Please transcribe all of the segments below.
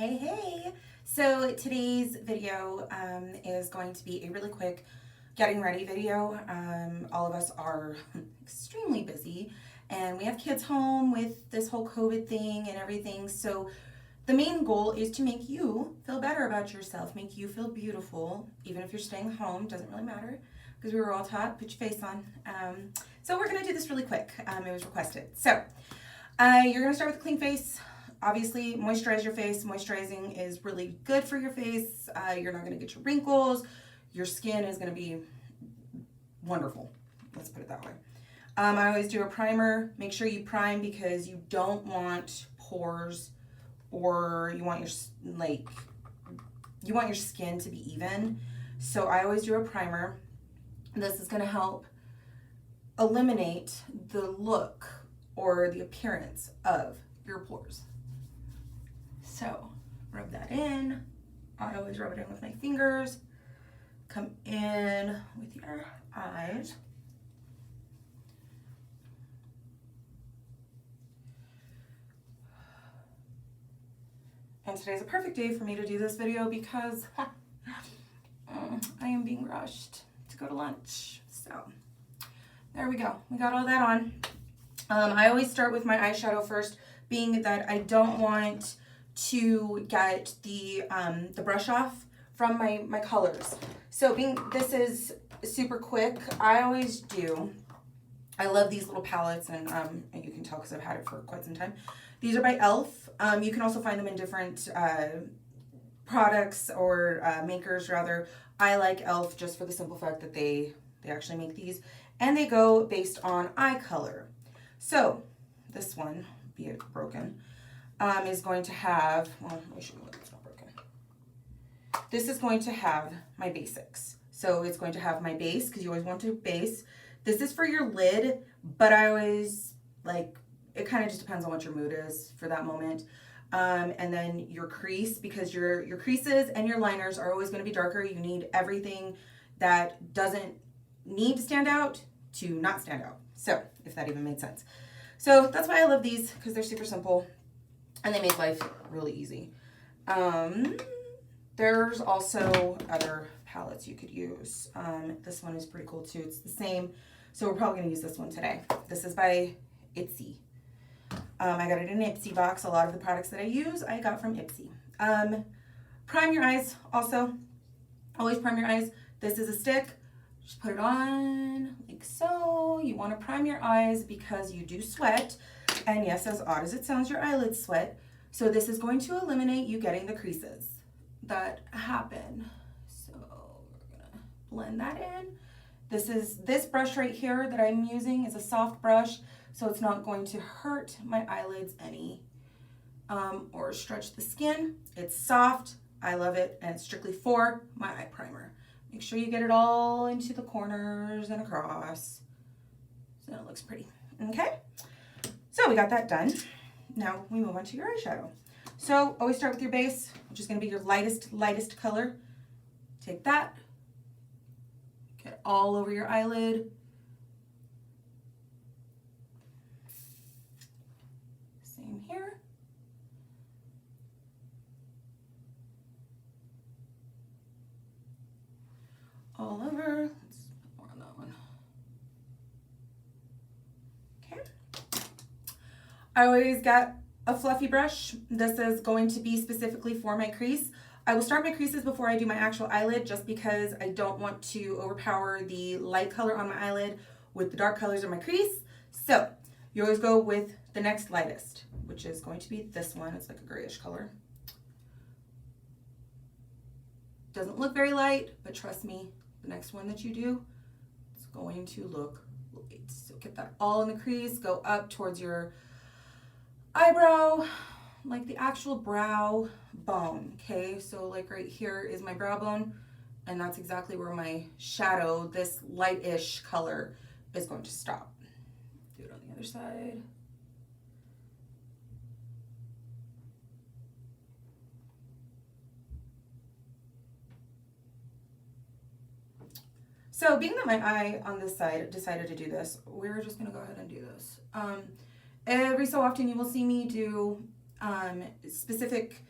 Hey. So today's video is going to be a really quick getting ready video. All of us are extremely busy and we have kids home with this whole COVID thing and everything. So the main goal is to make you feel better about yourself, make you feel beautiful, even if you're staying home, doesn't really matter because we were all taught, put your face on. So we're gonna do this really quick. It was requested. So you're gonna start with a clean face. Obviously, moisturize your face. Moisturizing is really good for your face. You're not going to get your wrinkles. Your skin is going to be wonderful. Let's put it that way. I always do a primer. Make sure you prime because you don't want pores, or you want your skin to be even. So I always do a primer. This is going to help eliminate the look or the appearance of your pores. So rub that in. I always rub it in with my fingers. Come in with your eyes. And today's a perfect day for me to do this video because I am being rushed to go to lunch. So there we go. We got all that on. I always start with my eyeshadow first, being that I don't want to get the brush off from my colors. So this is super quick, I always do. I love these little palettes, and you can tell because I've had it for quite some time. These are by e.l.f. You can also find them in different products or makers rather. I like e.l.f. just for the simple fact that they actually make these, and they go based on eye color. So this one, be it broken, is going to have, well, let me show you what it's not broken. This is going to have my basics. So it's going to have my base, because you always want to base. This is for your lid, but I always, it kind of just depends on what your mood is for that moment. And then your crease, because your creases and your liners are always going to be darker. You need everything that doesn't need to stand out to not stand out. So, if that even made sense. So, that's why I love these, because they're super simple. And they make life really easy. There's also other palettes you could use. This one is pretty cool too. It's the same. So we're probably going to use this one today. This is by Ipsy. I got it in an Ipsy box. A lot of the products that I use, I got from Ipsy. Prime your eyes also. Always prime your eyes. This is a stick. Just put it on like so. You want to prime your eyes because you do sweat. And yes, as odd as it sounds, your eyelids sweat. So this is going to eliminate you getting the creases that happen. So we're going to blend that in. This brush right here that I'm using is a soft brush, so it's not going to hurt my eyelids any or stretch the skin. It's soft. I love it, and it's strictly for my eye primer. Make sure you get it all into the corners and across so it looks pretty. Okay? So we got that done. Now we move on to your eyeshadow. So always start with your base, which is going to be your lightest color. Take that, get all over your eyelid. Same here. All over. Let's put more on that one. Okay. I always got a fluffy brush. This is going to be specifically for my crease. I will start my creases before I do my actual eyelid, just because I don't want to overpower the light color on my eyelid with the dark colors of my crease. So you always go with the next lightest, which is going to be this one. It's like a grayish color. Doesn't look very light, but trust me, the next one that you do, it's going to look light. So get that all in the crease, go up towards your eyebrow, like the actual brow bone. Okay, so like right here is my brow bone, and that's exactly where my shadow, this light-ish color, is going to stop. Do it on the other side. So being that my eye on this side decided to do this, we're just gonna go ahead and do this. Every so often you will see me do specific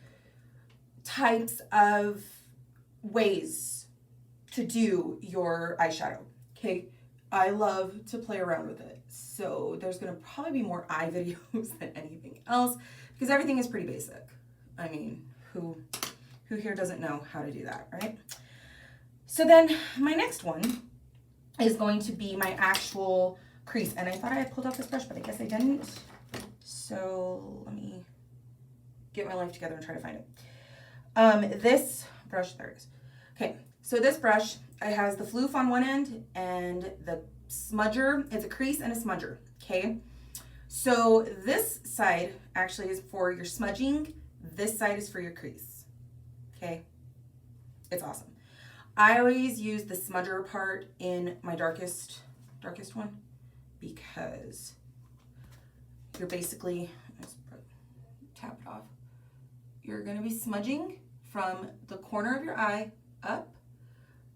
types of ways to do your eyeshadow. Okay, I love to play around with it. So there's gonna probably be more eye videos than anything else because everything is pretty basic. I mean, who here doesn't know how to do that, right? So then my next one is going to be my actual crease. And I thought I had pulled out this brush, but I guess I didn't. So let me get my life together and try to find it. This brush, there it is. Okay, so this brush, it has the floof on one end and the smudger. It's a crease and a smudger, okay? So this side actually is for your smudging. This side is for your crease, okay? It's awesome. I always use the smudger part in my darkest one because you're basically, let's tap it off. You're gonna be smudging from the corner of your eye up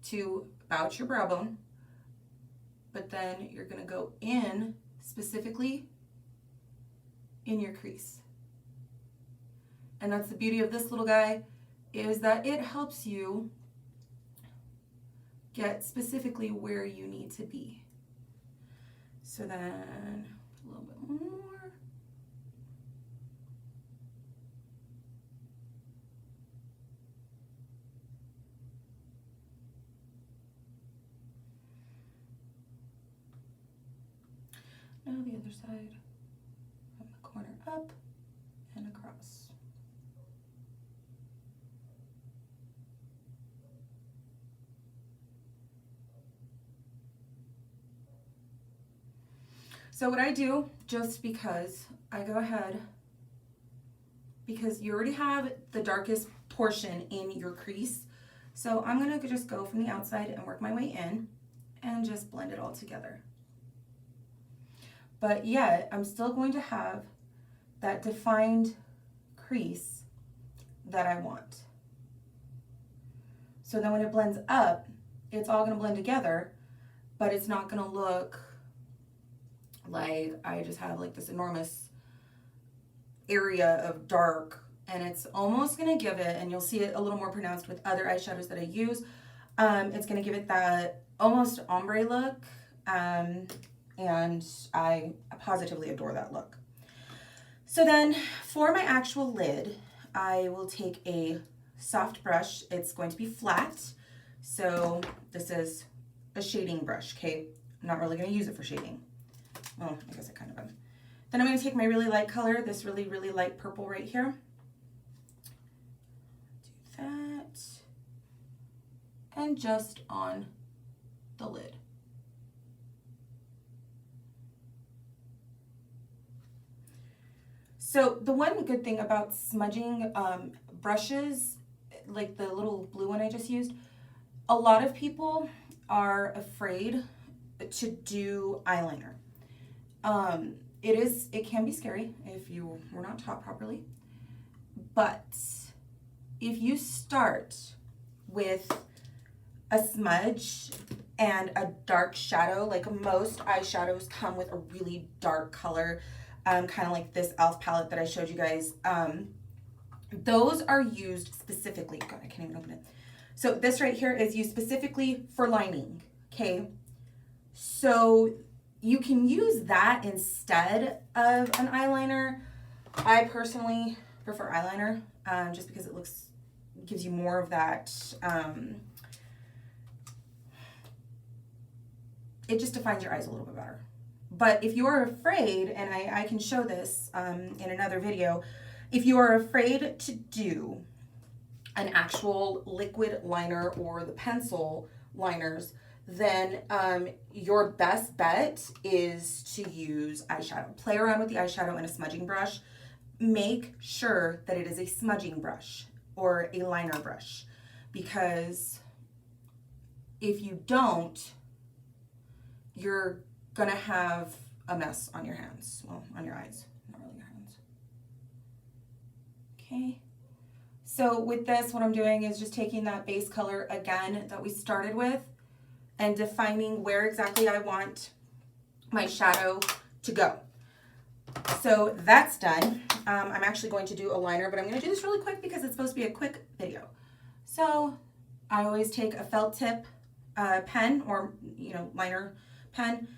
to about your brow bone, but then you're gonna go in specifically in your crease. And that's the beauty of this little guy, is that it helps you get specifically where you need to be. So then a little bit more. Now the other side, from the corner up and across. So what I do, just because I go ahead, because you already have the darkest portion in your crease, so I'm gonna just go from the outside and work my way in and just blend it all together. But yet, I'm still going to have that defined crease that I want. So then when it blends up, it's all gonna blend together, but it's not gonna look like I just have like this enormous area of dark, and it's almost gonna give it, and you'll see it a little more pronounced with other eyeshadows that I use, it's gonna give it that almost ombre look, and I positively adore that look. So then for my actual lid, I will take a soft brush. It's going to be flat, so this is a shading brush, okay? I'm not really gonna use it for shading. Well, I guess I kind of am. Then I'm going to take my really light color, this really, really light purple right here. Do that. And just on the lid. So the one good thing about smudging brushes, like the little blue one I just used, a lot of people are afraid to do eyeliner. It can be scary if you were not taught properly, but if you start with a smudge and a dark shadow, like most eyeshadows come with a really dark color, kind of like this e.l.f. palette that I showed you guys, those are used specifically, God, I can't even open it. So this right here is used specifically for lining, okay? So you can use that instead of an eyeliner. I personally prefer eyeliner, just because it gives you more of that, it just defines your eyes a little bit better. But if you are afraid, and I can show this in another video, if you are afraid to do an actual liquid liner or the pencil liners, then your best bet is to use eyeshadow. Play around with the eyeshadow and a smudging brush. Make sure that it is a smudging brush or a liner brush, because if you don't, you're gonna have a mess on your hands. Well, on your eyes, not really your hands. Okay. So with this, what I'm doing is just taking that base color again that we started with and defining where exactly I want my shadow to go. So that's done. I'm actually going to do a liner, but I'm going to do this really quick because it's supposed to be a quick video. So I always take a felt tip pen or, you know, liner pen.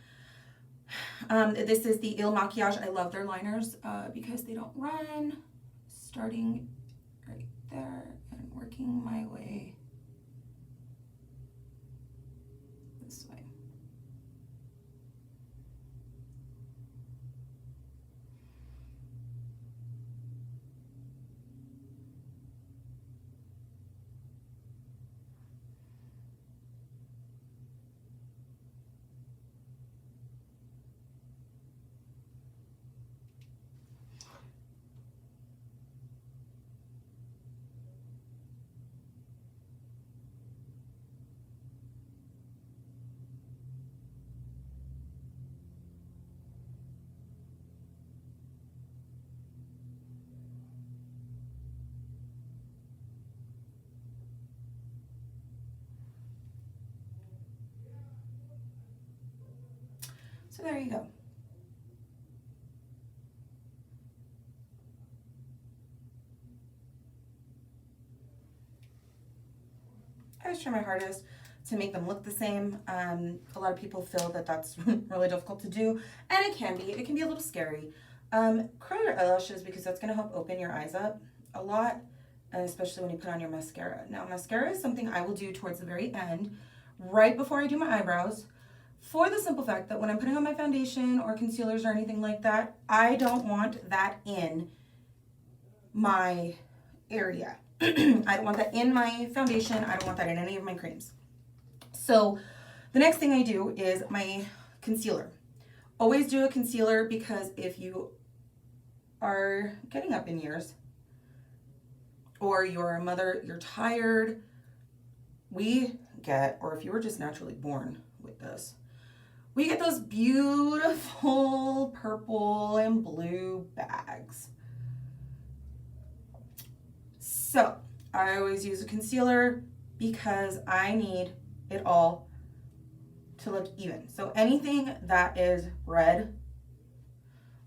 This is the Il Makiage. I love their liners because they don't run. Starting right there and working my way this way. So there you go. I always try my hardest to make them look the same. A lot of people feel that that's really difficult to do, and it can be. It can be a little scary. Curl your eyelashes because that's going to help open your eyes up a lot, and especially when you put on your mascara. Now, mascara is something I will do towards the very end, right before I do my eyebrows, for the simple fact that when I'm putting on my foundation or concealers or anything like that, I don't want that in my area. I don't want that in my foundation. I don't want that in any of my creams. So the next thing I do is my concealer. Always do a concealer because if you are getting up in years or you're a mother, you're tired, we get, or if you were just naturally born with this, we get those beautiful purple and blue bags. So I always use a concealer because I need it all to look even. So anything that is red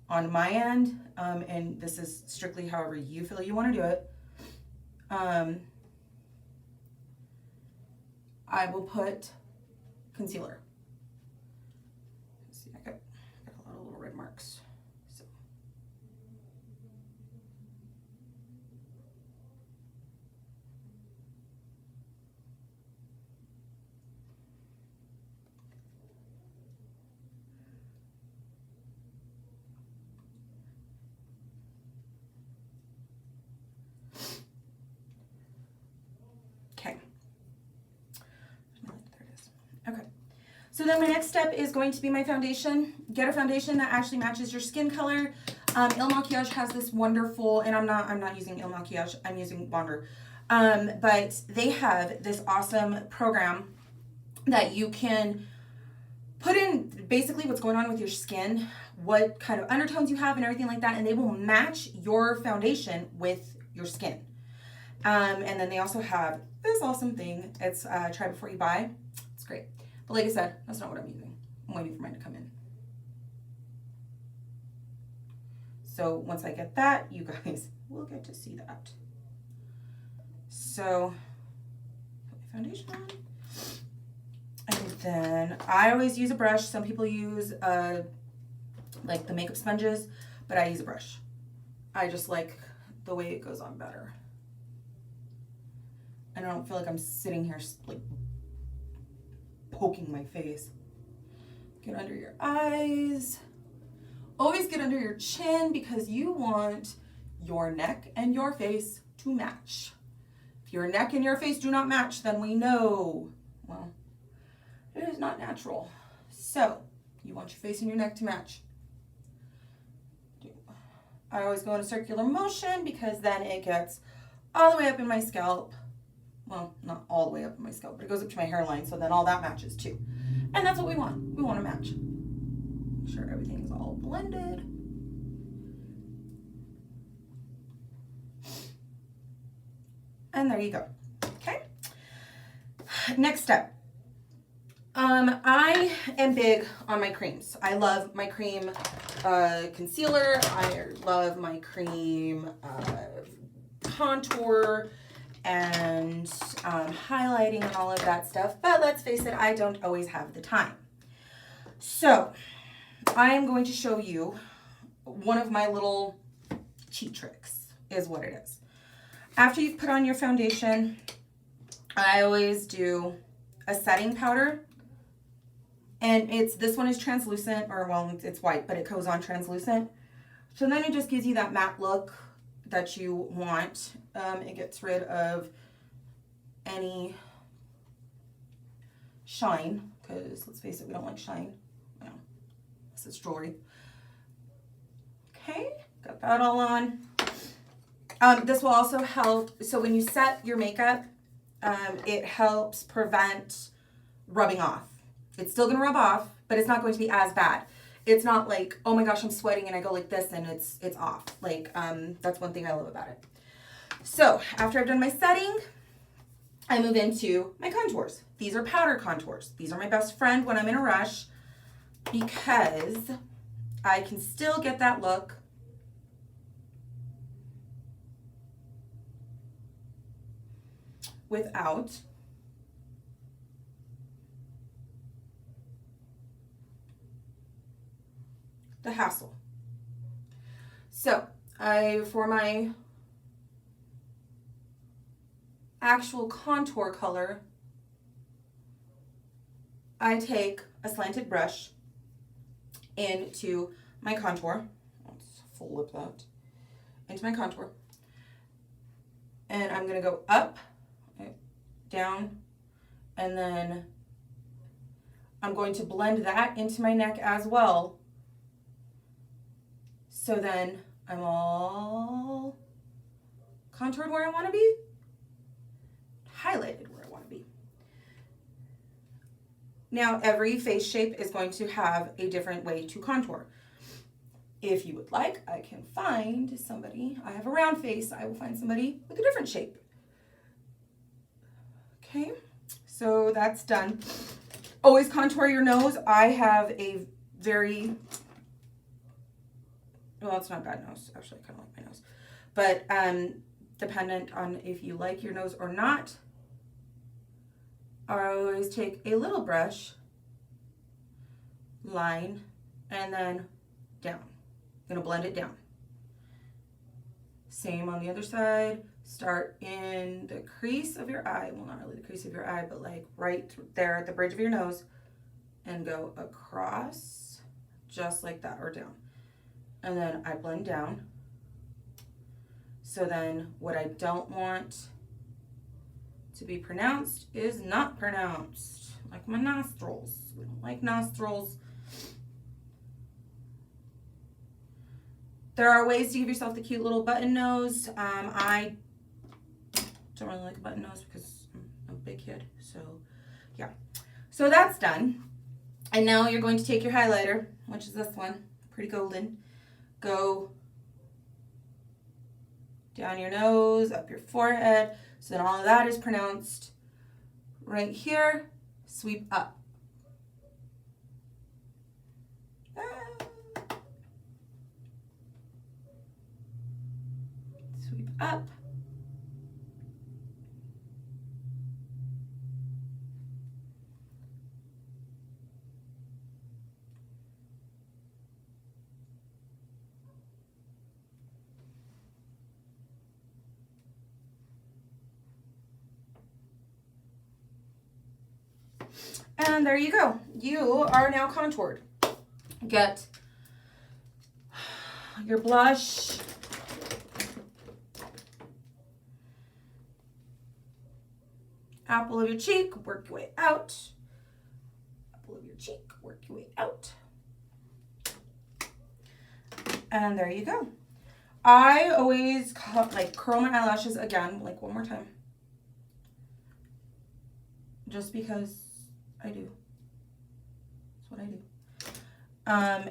on my end, and this is strictly however you feel you want to do it, I will put concealer. Let's see, I got a lot of little red marks. So. Okay. There it is. Okay. So then my next step is going to be my foundation. Get a foundation that actually matches your skin color. Il Makiage has this wonderful, and I'm not using Il Makiage, I'm using Wander. But they have this awesome program that you can put in basically what's going on with your skin, what kind of undertones you have and everything like that, and they will match your foundation with your skin. And then they also have this awesome thing. It's try before you buy. It's great. But like I said, that's not what I'm using. I'm waiting for mine to come in. So once I get that, you guys will get to see that. So put my foundation on. And then I always use a brush. Some people use like the makeup sponges, but I use a brush. I just like the way it goes on better. And I don't feel like I'm sitting here like poking my face. Get under your eyes. Always get under your chin because you want your neck and your face to match. If your neck and your face do not match, then we know, well, it is not natural. So you want your face and your neck to match. I always go in a circular motion because then it gets all the way up in my scalp. Well, not all the way up in my scalp, but it goes up to my hairline, so then all that matches too. And that's what we want. We want to match. Make sure everything is all blended. And there you go. Okay. Next step. I am big on my creams. I love my cream concealer. I love my cream contour and highlighting and all of that stuff. But let's face it, I don't always have the time. So I am going to show you one of my little cheat tricks is what it is. After you've put on your foundation, I always do a setting powder. And this one is translucent, or well, it's white, but it goes on translucent. So then it just gives you that matte look that you want. It gets rid of any shine, because let's face it, we don't like shine. No, this is jewelry. Okay, got that all on. This will also help. So when you set your makeup, it helps prevent rubbing off. It's still going to rub off, but it's not going to be as bad. It's not like, oh my gosh, I'm sweating and I go like this and it's off. Like, that's one thing I love about it. So after I've done my setting, I move into my contours. These are powder contours. These are my best friend when I'm in a rush because I can still get that look without the hassle. So for my actual contour color, I take a slanted brush into my contour. Let's full lip that. Into my contour. And I'm going to go up, down, and then I'm going to blend that into my neck as well. So then I'm all contoured where I want to be, highlighted where I want to be. Now, every face shape is going to have a different way to contour. If you would like, I can find somebody. I have a round face. I will find somebody with a different shape. Okay, so that's done. Always contour your nose. I have a very, well, it's not a bad nose. Actually, I kind of like my nose. But dependent on if you like your nose or not, I always take a little brush, line, and then down. I'm going to blend it down. Same on the other side. Start in the crease of your eye. Well, not really the crease of your eye, but like right there at the bridge of your nose. And go across just like that, or down. And then I blend down. So then what I don't want to be pronounced is not pronounced. Like my nostrils. We don't like nostrils. There are ways to give yourself the cute little button nose. I don't really like a button nose because I'm a big kid. So yeah. So that's done. And now you're going to take your highlighter, which is this one, pretty golden. Go down your nose, up your forehead. So then all of that is pronounced right here. Sweep up. Sweep up. And there you go. You are now contoured. Get your blush. Apple of your cheek, work your way out. Apple of your cheek, work your way out. And there you go. I always curl my eyelashes again, like one more time. Just because I do. That's what I do.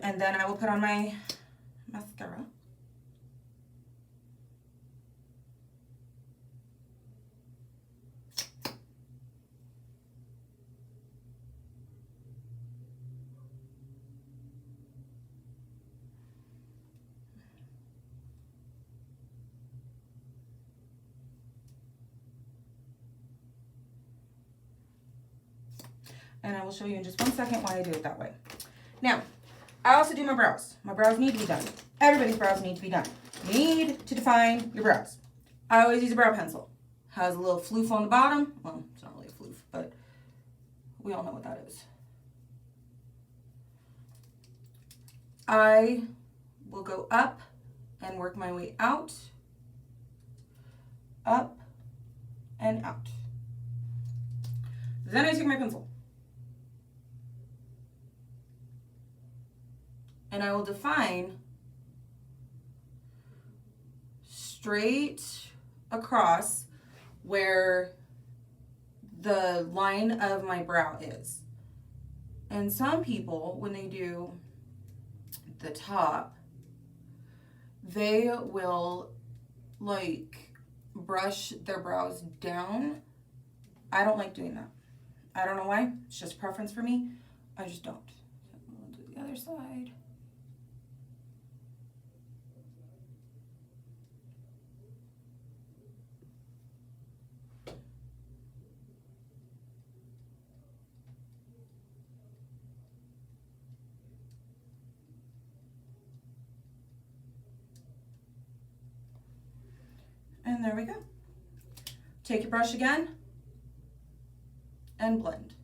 And then I will put on my mascara. And I will show you in just 1 second why I do it that way. Now, I also do my brows. My brows need to be done. Everybody's brows need to be done. You need to define your brows. I always use a brow pencil. Has a little floof on the bottom. Well, it's not really a floof, but we all know what that is. I will go up and work my way out. Up and out. Then I take my pencil. And I will define straight across where the line of my brow is. And some people, when they do the top, they will like brush their brows down. I don't like doing that. I don't know why. It's just preference for me. I just don't. So we'll do the other side. And there we go. Take your brush again and blend.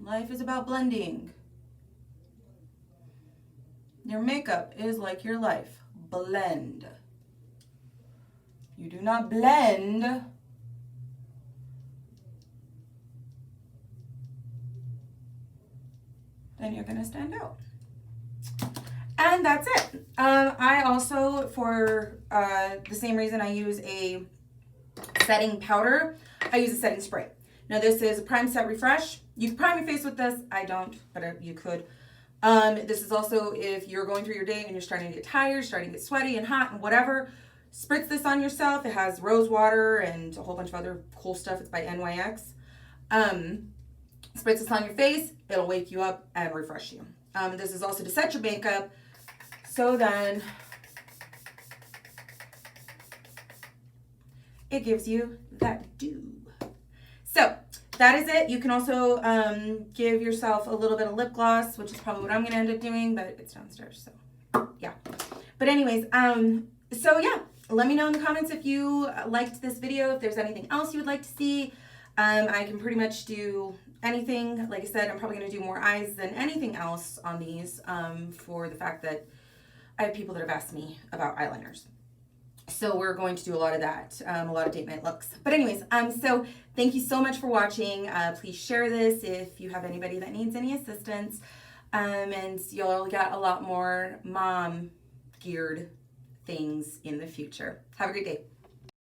Life is about blending. Your makeup is like your life. Blend. You do not blend, then you're gonna stand out. And that's it. I also, for the same reason I use a setting powder, I use a setting spray. Now this is a Prime Set Refresh. You can prime your face with this. I don't, but you could. This is also if you're going through your day and you're starting to get tired, starting to get sweaty and hot and whatever, spritz this on yourself. It has rose water and a whole bunch of other cool stuff. It's by NYX. Spritz this on your face. It'll wake you up and refresh you. This is also to set your makeup. So then it gives you that dew. So that is it. You can also give yourself a little bit of lip gloss, which is probably what I'm going to end up doing, but it's downstairs. So yeah. But anyways, so yeah, let me know in the comments if you liked this video, if there's anything else you would like to see. I can pretty much do anything. Like I said, I'm probably going to do more eyes than anything else on these for the fact that I have people that have asked me about eyeliners. So we're going to do a lot of that, a lot of date night looks. But anyways, so thank you so much for watching. Please share this if you have anybody that needs any assistance. And you'll get a lot more mom geared things in the future. Have a great day.